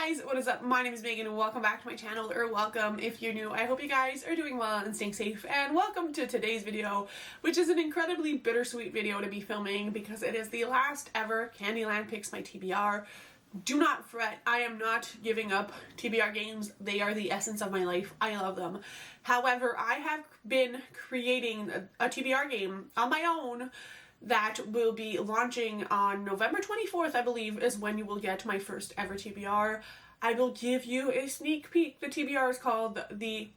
guys, what is up? My name is Megan and welcome back to my channel, or welcome if you're new. I hope you guys are doing well and staying safe, and welcome to today's video, which is an incredibly bittersweet video to be filming because it is the last ever Candyland Picks My TBR. Do not fret, I am not giving up TBR games. They are the essence of my life. I love them. However, I have been creating a TBR game on my own that will be launching on November 24th, I believe, is when you will get my first ever TBR. I will give you a sneak peek. The TBR is called the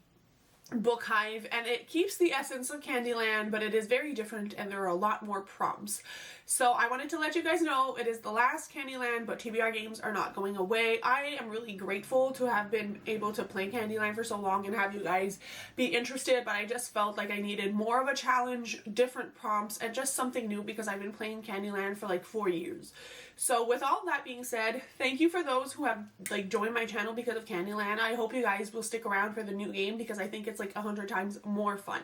Book Hive, and it keeps the essence of Candyland, but it is very different and there are a lot more prompts. So I wanted to let you guys know it is the last Candyland, but TBR games are not going away. I am really grateful to have been able to play Candyland for so long and have you guys be interested, but I just felt like I needed more of a challenge, different prompts, and just something new because I've been playing Candyland for like 4 years. So with all that being said, thank you for those who have joined my channel because of Candyland. I hope you guys will stick around for the new game because I think it's like 100 times more fun.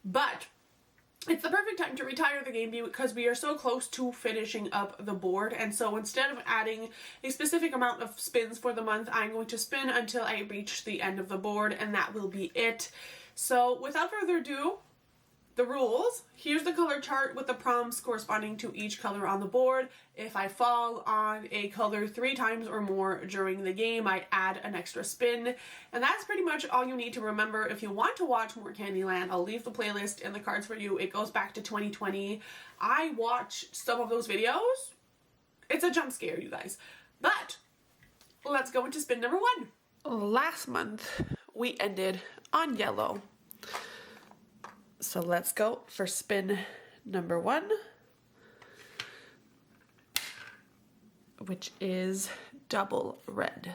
But it's the perfect time to retire the game because we are so close to finishing up the board, and so instead of adding a specific amount of spins for the month, I'm going to spin until I reach the end of the board, and that will be it. So without further ado, the rules. Here's the color chart with the prompts corresponding to each color on the board. If I fall on a color 3 times or more during the game, I add an extra spin. And that's pretty much all you need to remember. If you want to watch more Candyland, I'll leave the playlist and the cards for you. It goes back to 2020. I watched some of those videos. It's a jump scare, you guys. But let's go into spin number 1. Last month, we ended on yellow. So let's go for spin number 1, which is double red.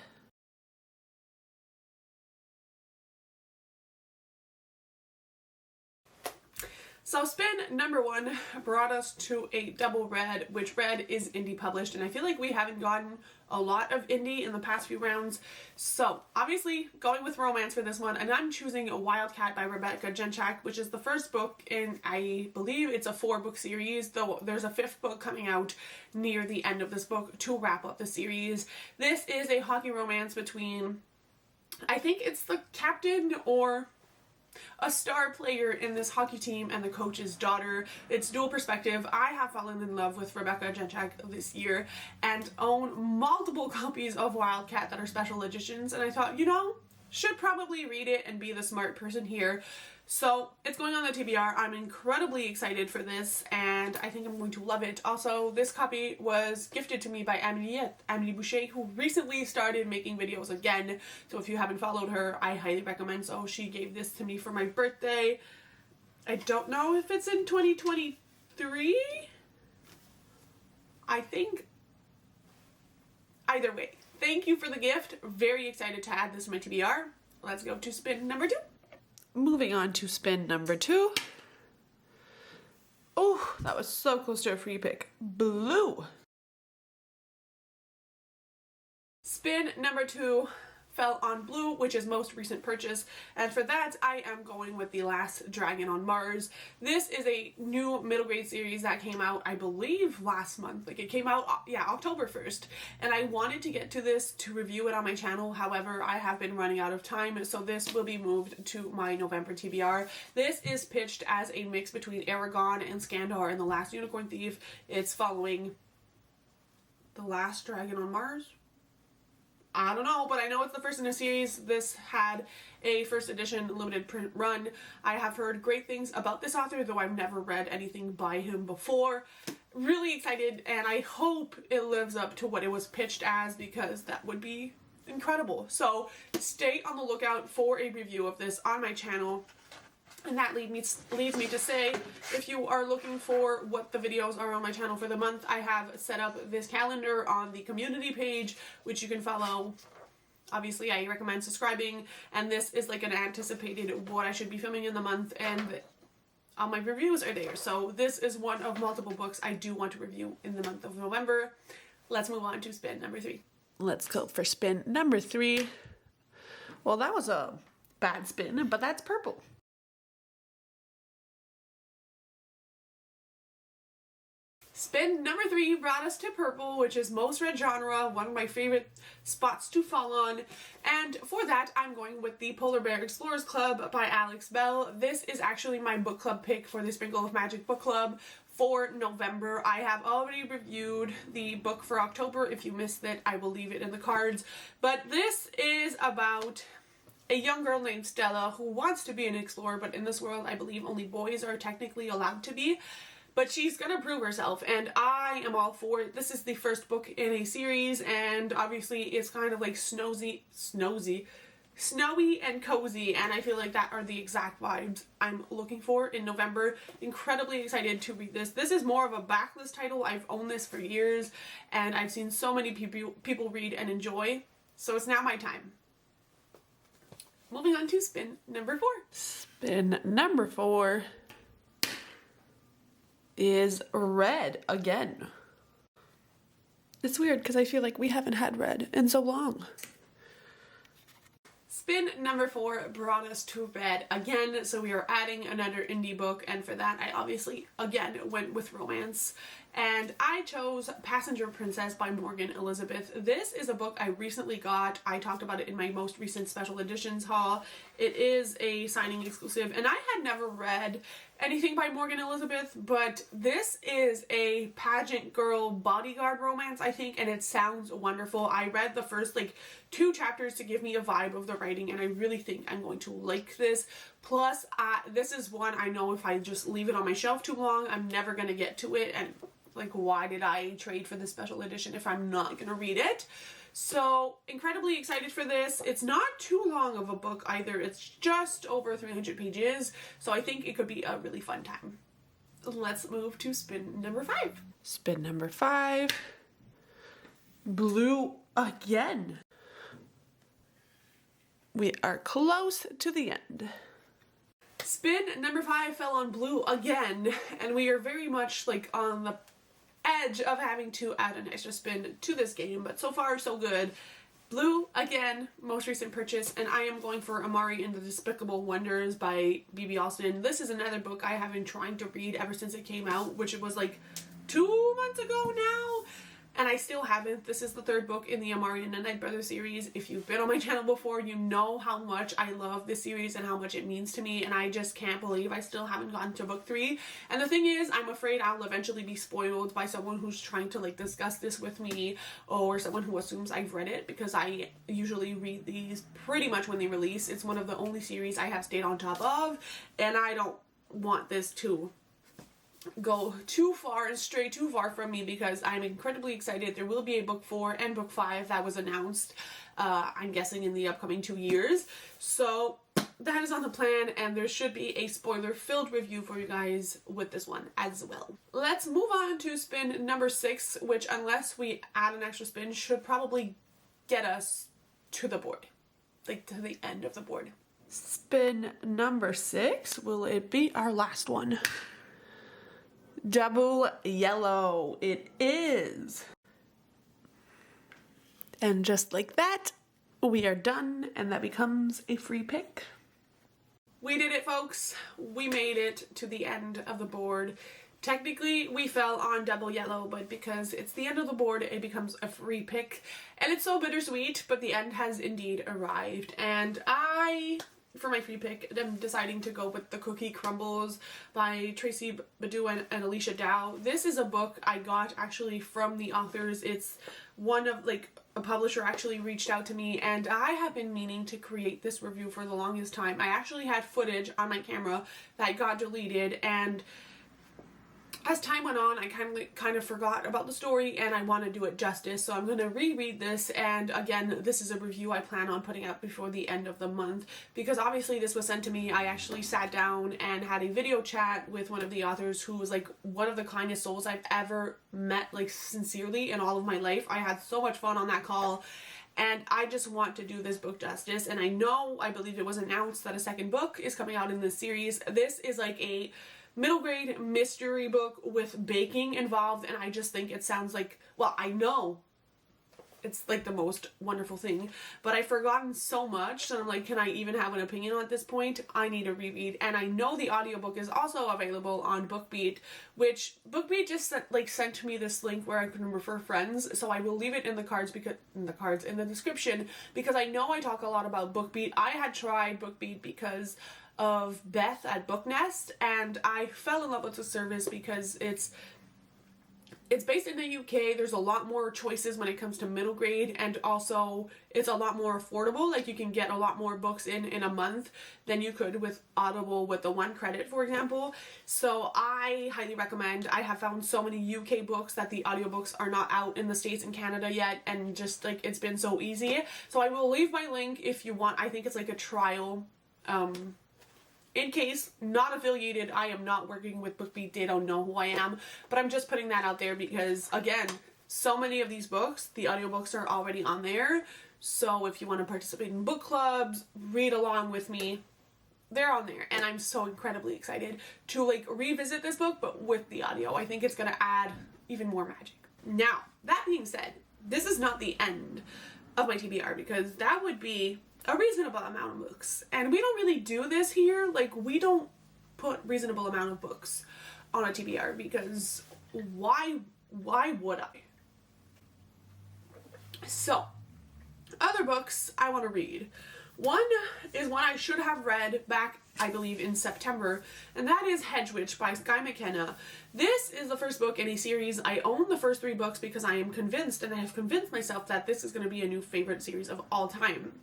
So spin number 1 brought us to a double red, which red is indie published, and I feel like we haven't gotten a lot of indie in the past few rounds. So obviously going with romance for this one, and I'm choosing a Wildcat by Rebecca Genchak, which is the first book in, I believe it's a 4-book series, though there's a 5th book coming out near the end of this book to wrap up the series. This is a hockey romance between, I think it's the captain or a star player in this hockey team and the coach's daughter. It's dual perspective. I have fallen in love with Rebecca Genchak this year and own multiple copies of Wildcat that are special editions, and I thought, you know, should probably read it and be the smart person here. So it's going on the TBR. I'm incredibly excited for this and I think I'm going to love it. Also, this copy was gifted to me by Amélie Boucher, who recently started making videos again. So if you haven't followed her, I highly recommend. So she gave this to me for my birthday. I don't know if it's in 2023. I think. Either way, thank you for the gift. Very excited to add this to my TBR. Let's go to spin number 2. Moving on to spin number 2. Oh, that was so close to a free pick. Blue. Spin number 2 fell on blue, which is most recent purchase, and for that I am going with The Last Dragon on Mars. This is a new middle grade series that came out, I believe, last month. Like, it came out, yeah, October 1st, and I wanted to get to this to review it on my channel. However, I have been running out of time, so this will be moved to my November TBR. This is pitched as a mix between Aragon and Skandar and The Last Unicorn Thief. It's following The Last Dragon on Mars. I don't know, but I know it's the first in a series. This had a first edition limited print run. I have heard great things about this author, though I've never read anything by him before. Really excited, and I hope it lives up to what it was pitched as, because that would be incredible. So stay on the lookout for a review of this on my channel. And that leads me to say, if you are looking for what the videos are on my channel for the month, I have set up this calendar on the community page, which you can follow. Obviously, I recommend subscribing, and this is like an anticipated what I should be filming in the month, and all my reviews are there. So this is one of multiple books I do want to review in the month of November. Let's move on to spin number 3. Let's go for spin number 3. Well, that was a bad spin, but that's purple. Spin number 3 brought us to purple, which is most read genre, one of my favorite spots to fall on. And for that, I'm going with the Polar Bear Explorers Club by Alex Bell. This is actually my book club pick for the Sprinkle of Magic book club for November. I have already reviewed the book for October. If you missed it, I will leave it in the cards. But this is about a young girl named Stella who wants to be an explorer, but in this world, I believe only boys are technically allowed to be. But she's gonna prove herself, and I am all for it. This is the first book in a series, and obviously it's kind of like snowy and cozy, and I feel like that are the exact vibes I'm looking for in November. Incredibly excited to read this. This is more of a backlist title. I've owned this for years, and I've seen so many people read and enjoy, so it's now my time. Moving on to spin number 4. Spin number 4 is Red again. It's weird because I feel like we haven't had Red in so long. Spin number 4 brought us to Red again, so we are adding another indie book, and for that I obviously again went with romance. And I chose Passenger Princess by Morgan Elizabeth. This is a book I recently got. I talked about it in my most recent special editions haul. It is a signing exclusive, and I had never read anything by Morgan Elizabeth, but this is a pageant girl bodyguard romance, I think, and it sounds wonderful. I read the first 2 chapters to give me a vibe of the writing, and I really think I'm going to like this. Plus, this is one I know if I just leave it on my shelf too long, I'm never going to get to it, and why did I trade for the special edition if I'm not going to read it? So, incredibly excited for this. It's not too long of a book either. It's just over 300 pages, so I think it could be a really fun time. Let's move to spin number 5. Spin number 5. Blue again. We are close to the end. Spin number 5 fell on blue again, and we are very much on the edge of having to add an extra spin to this game, but so far so good. Blue again, most recent purchase, and I am going for Amari and the Despicable Wonders by B.B. Alston. This is another book I have been trying to read ever since it came out, which it was 2 months ago now, and I still haven't. This is the 3rd book in the Amari and the Night Brothers series. If you've been on my channel before, you know how much I love this series and how much it means to me, and I just can't believe I still haven't gotten to book 3. And the thing is, I'm afraid I'll eventually be spoiled by someone who's trying to discuss this with me, or someone who assumes I've read it, because I usually read these pretty much when they release. It's one of the only series I have stayed on top of, and I don't want this to go too far and stray too far from me, because I'm incredibly excited. There will be a book 4 and book 5 that was announced, I'm guessing in the upcoming 2 years. So that is on the plan, and there should be a spoiler-filled review for you guys with this one as well. Let's move on to spin number 6, which, unless we add an extra spin, should probably get us to the board. To the end of the board. Spin number 6, will it be our last one? Double yellow, it is. And just like that, we are done, and that becomes a free pick. We did it, folks. We made it to the end of the board. Technically, we fell on double yellow, but because it's the end of the board, it becomes a free pick. And it's so bittersweet, but the end has indeed arrived. And for my free pick, I'm deciding to go with The Cookie Crumbles by Tracy Badu and Alicia Dow. This is a book I got actually from the authors. It's one of a publisher actually reached out to me, and I have been meaning to create this review for the longest time. I actually had footage on my camera that got deleted, and as time went on, I kind of forgot about the story, and I want to do it justice, so I'm going to reread this. And again, this is a review I plan on putting out before the end of the month, because obviously this was sent to me. I actually sat down and had a video chat with one of the authors who was one of the kindest souls I've ever met, sincerely, in all of my life. I had so much fun on that call, and I just want to do this book justice. And I believe it was announced that a 2nd book is coming out in this series. This is a middle grade mystery book with baking involved, and I just think it sounds well, I know it's like the most wonderful thing. But I've forgotten so much that I'm like, can I even have an opinion at this point? I need to reread. And I know the audiobook is also available on BookBeat, which BookBeat just sent me this link where I can refer friends. So I will leave it in the cards in the description, because I know I talk a lot about BookBeat. I had tried BookBeat because of Beth at Book Nest, and I fell in love with the service because it's based in the UK. There's a lot more choices when it comes to middle grade, and also it's a lot more affordable. Like, you can get a lot more books in a month than you could with Audible with the 1 credit, for example. So I highly recommend. I have found so many UK books that the audiobooks are not out in the States and Canada yet, and just like, it's been so easy. So I will leave my link if you want. I think it's like a trial. In case, not affiliated, I am not working with BookBeat, they don't know who I am, but I'm just putting that out there because, again, so many of these books, the audiobooks are already on there, so if you want to participate in book clubs, read along with me, they're on there, and I'm so incredibly excited to, like, revisit this book, but with the audio. I think it's going to add even more magic. Now, that being said, this is not the end of my TBR, because that would be a reasonable amount of books, and we don't really do this here. Like, we don't put reasonable amount of books on a TBR, because why would I? So, other books I want to read. One is one I should have read back, I believe, in September, and that is Hedge Witch by Skye McKenna. This is the first book in a series. I own the first 3 books because I am convinced, and I have convinced myself, that this is going to be a new favorite series of all time.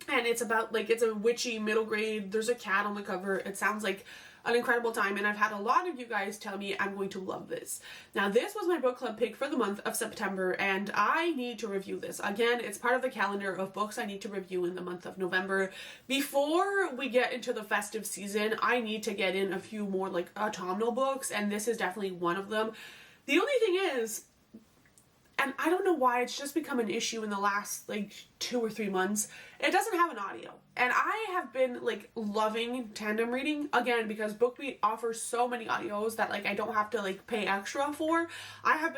And it's about, like, it's a witchy middle grade, there's a cat on the cover, it sounds like an incredible time, and I've had a lot of you guys tell me I'm going to love this. Now, this was my book club pick for the month of September, and I need to review this. Again, it's part of the calendar of books I need to review in the month of November. Before we get into the festive season, I need to get in a few more, like, autumnal books, and this is definitely one of them. The only thing is, and I don't know why, it's just become an issue in the last, like, 2 or 3 months, it doesn't have an audio. And I have been, like, loving tandem reading, again, because BookBeat offers so many audios that, like, I don't have to, like, pay extra for. I have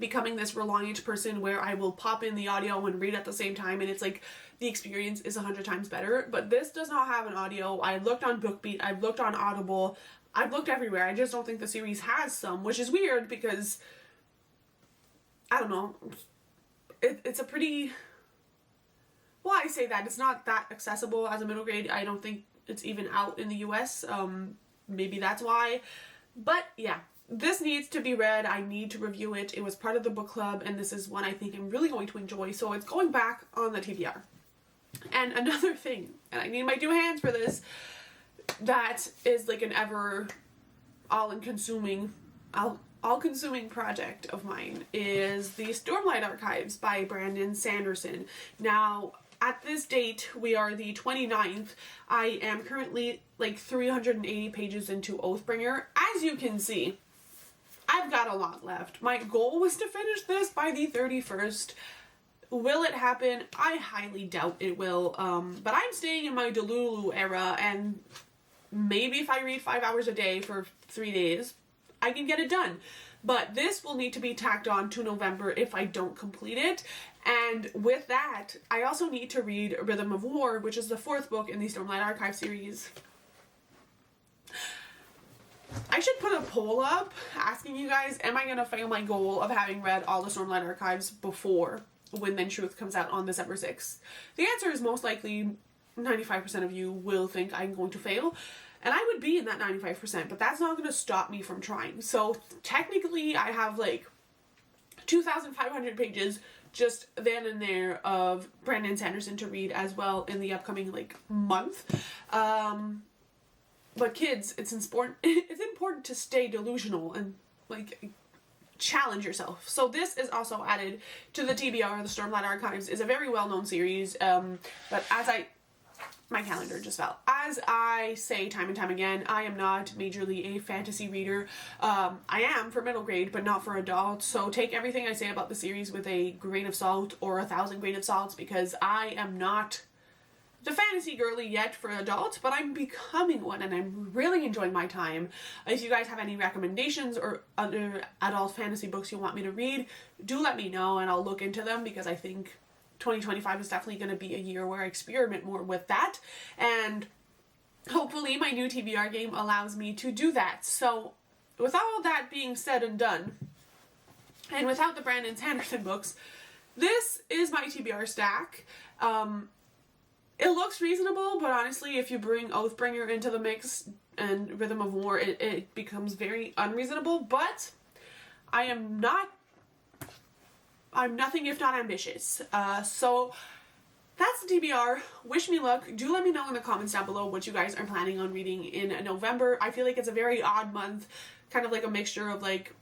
becoming this reliant person where I will pop in the audio and read at the same time, and it's like, the experience is 100 times better. But this does not have an audio. I looked on BookBeat, I've looked on Audible, I've looked everywhere. I just don't think the series has some, which is weird, because I don't know, it's a pretty, well, I say that, it's not that accessible as a middle grade. I don't think it's even out in the US, maybe that's why, but yeah, this needs to be read. I need to review it. It was part of the book club, and this is one I think I'm really going to enjoy, so it's going back on the TBR. And another thing, and I need my 2 hands for this, that is like an ever all-consuming project of mine, is the Stormlight Archives by Brandon Sanderson. Now, at this date, we are the 29th. I am currently like 380 pages into Oathbringer. As you can see, I've got a lot left. My goal was to finish this by the 31st. Will it happen? I highly doubt it will, but I'm staying in my Delulu era, and maybe if I read 5 hours a day for 3 days, I can get it done. But this will need to be tacked on to November if I don't complete it. And with that, I also need to read Rhythm of War, which is the 4th book in the Stormlight Archive series. I should put a poll up asking you guys, am I going to fail my goal of having read all the Stormlight Archives before When Then Truth comes out on December 6th? The answer is most likely 95% of you will think I'm going to fail. And I would be in that 95%, but that's not going to stop me from trying. So technically, I have like 2,500 pages just then and there of Brandon Sanderson to read as well in the upcoming like month. But kids, it's important to stay delusional and like challenge yourself. So this is also added to the TBR. The Stormlight Archives is a very well-known series, but my calendar just fell. As I say time and time again, I am not majorly a fantasy reader. I am for middle grade, but not for adults. So take everything I say about the series with a grain of salt or 1,000 grain of salts, because I am not the fantasy girly yet for adults, but I'm becoming one and I'm really enjoying my time. If you guys have any recommendations or other adult fantasy books you want me to read, do let me know and I'll look into them, because I think 2025 is definitely going to be a year where I experiment more with that, and hopefully my new TBR game allows me to do that. So with all that being said and done, and without the Brandon Sanderson books, this is my TBR stack. It looks reasonable, but honestly, if you bring Oathbringer into the mix and Rhythm of War, it becomes very unreasonable, but I'm nothing if not ambitious. So that's the TBR. Wish me luck. Do let me know in the comments down below what you guys are planning on reading in November. I feel like it's a very odd month, kind of like a mixture of like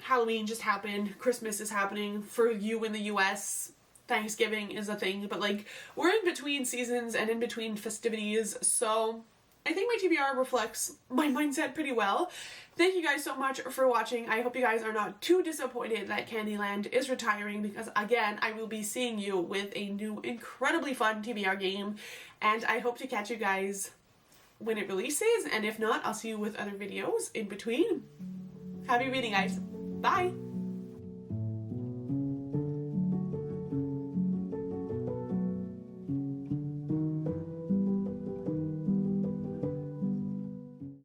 Halloween just happened, Christmas is happening for you in the US, Thanksgiving is a thing, but like we're in between seasons and in between festivities, so I think my TBR reflects my mindset pretty well. Thank you guys so much for watching. I hope you guys are not too disappointed that Candyland is retiring, because again, I will be seeing you with a new incredibly fun TBR game, and I hope to catch you guys when it releases, and if not, I'll see you with other videos in between. Happy reading, guys. Bye!